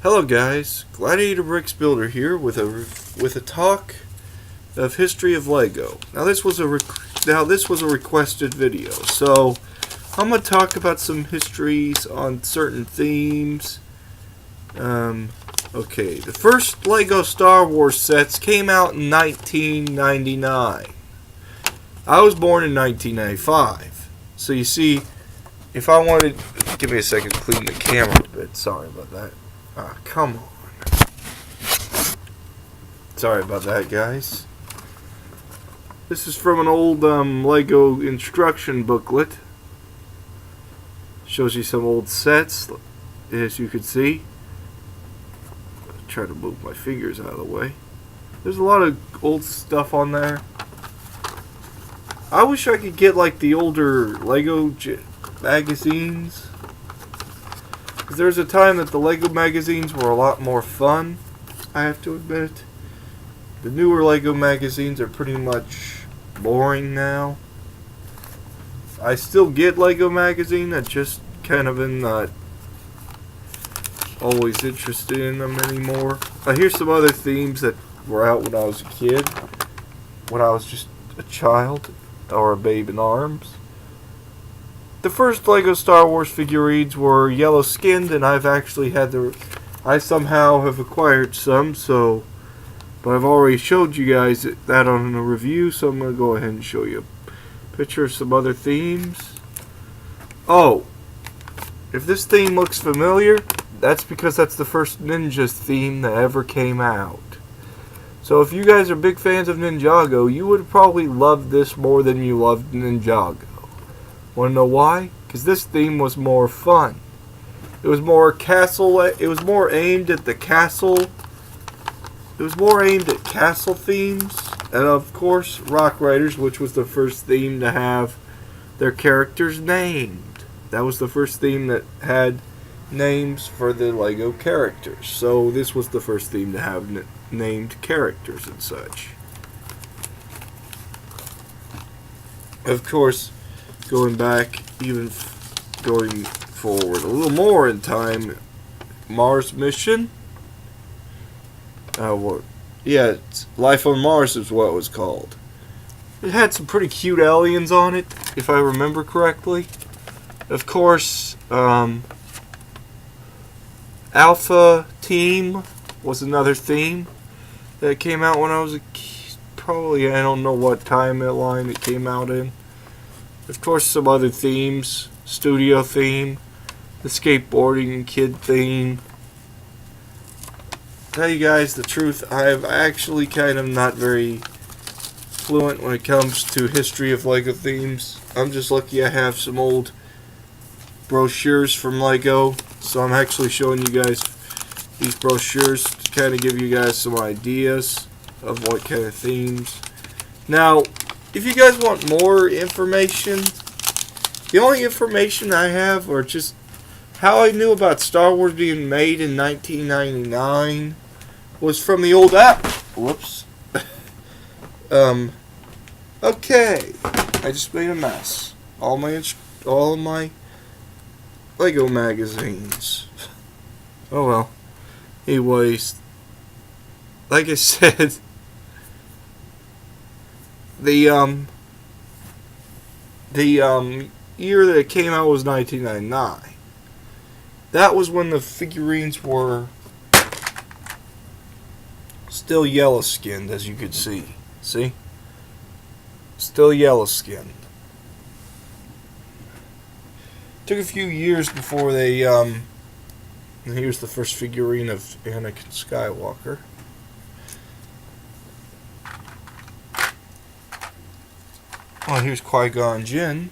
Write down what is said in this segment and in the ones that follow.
Hello guys, Gladiator Bricks Builder here with a talk of history of Lego. Now this was a requested video, so I'm gonna talk about some histories on certain themes. Okay, the first Lego Star Wars sets came out in 1999. I was born in 1995, so you see, if I wanted, give me a second to clean the camera a bit. Sorry about that. Ah, come on. Sorry about that, guys. This is from an old Lego instruction booklet. Shows you some old sets, as you can see. I'll try to move my fingers out of the way. There's a lot of old stuff on there. I wish I could get like the older Lego magazines. There was a time that the Lego magazines were a lot more fun, I have to admit. The newer Lego magazines are pretty much boring now. I still get Lego magazine, I just kind of am not always interested in them anymore. Here's some other themes that were out when I was a kid, when I was just a child or a babe in arms. The first Lego Star Wars figurines were yellow skinned, and I've actually had I somehow have acquired some, but I've already showed you guys that on a review, so I'm going to go ahead and show you a picture of some other themes. Oh, if this theme looks familiar, that's because that's the first Ninja theme that ever came out. So if you guys are big fans of Ninjago, you would probably love this more than you loved Ninjago. Want to know why? Because this theme was more fun. It was more castle. It was more aimed at the castle. It was more aimed at castle themes, and of course, Rock Riders, which was the first theme to have their characters named. That was the first theme that had names for the Lego characters. So this was the first theme to have named characters and such. Of course, going back, even going forward a little more in time, Mars Mission. Life on Mars is what it was called. It had some pretty cute aliens on it, if I remember correctly. Of course, Alpha Team was another theme that came out when I was a kid. Probably, I don't know what timeline it came out in. Of course, some other themes. Studio theme. The skateboarding kid theme. Tell you guys the truth, I'm actually kind of not very fluent when it comes to history of Lego themes. I'm just lucky I have some old brochures from Lego. So I'm actually showing you guys these brochures to kind of give you guys some ideas of what kind of themes. Now, if you guys want more information, the only information I have are just how I knew about Star Wars being made in 1999 was from the old app. Whoops. Okay. I just made a mess. All of my Lego magazines. Oh well. Anyways, like I said, the year that it came out was 1999. That was when the figurines were still yellow skinned, as you could see. See? Still yellow skinned. Took a few years before they and here's the first figurine of Anakin Skywalker. Oh, here's Qui-Gon Jinn.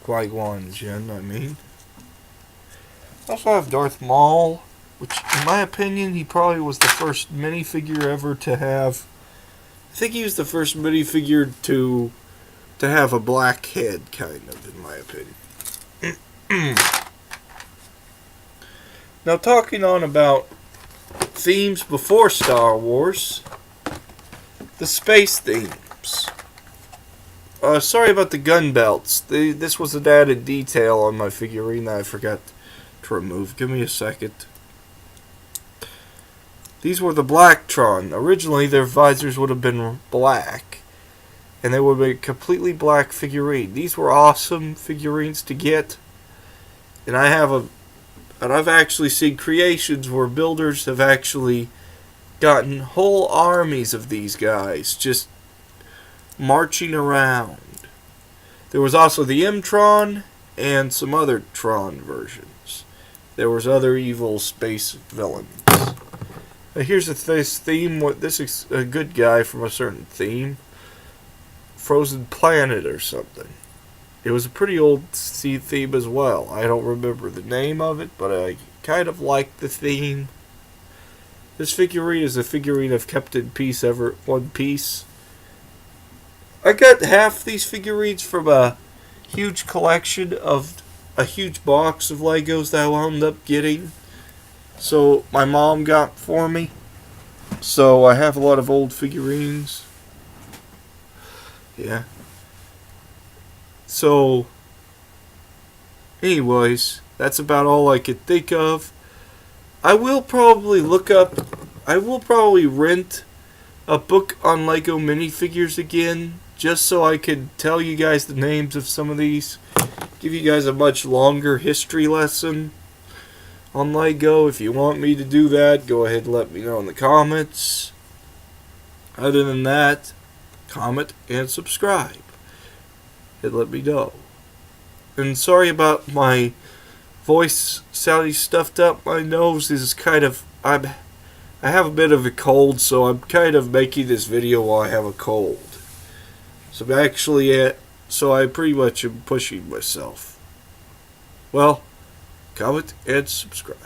Qui-Gon Jinn, I mean. Also have Darth Maul, which, in my opinion, he probably was the first minifigure ever to have. I think he was the first minifigure to have a black head, kind of, in my opinion. Now, talking on about themes before Star Wars, the space themes. Sorry about the gun belts. This was an added detail on my figurine that I forgot to remove. Give me a second. These were the Blacktron. Originally, their visors would have been black, and they would be a completely black figurine. These were awesome figurines to get, and I've actually seen creations where builders have actually gotten whole armies of these guys just marching around. There was also the M-Tron and some other Tron versions. There was other evil space villains. Here's this theme. This is a good guy from a certain theme. Frozen Planet or something. It was a pretty old sea theme as well. I don't remember the name of it, but I kind of like the theme. This figurine is a figurine of Captain Peace One Piece. I got half these figurines from a huge collection of a huge box of Legos that I wound up getting. So my mom got for me. So I have a lot of old figurines. Yeah. So, anyways, that's about all I could think of. I will probably rent a book on Lego minifigures again, just so I could tell you guys the names of some of these. Give you guys a much longer history lesson on Lego. If you want me to do that, go ahead and let me know in the comments. Other than that, comment and subscribe. And let me know. And sorry about my voice sounding stuffed up. My nose is kind of... I have a bit of a cold, so I'm kind of making this video while I have a cold. So I pretty much am pushing myself. Well, comment and subscribe.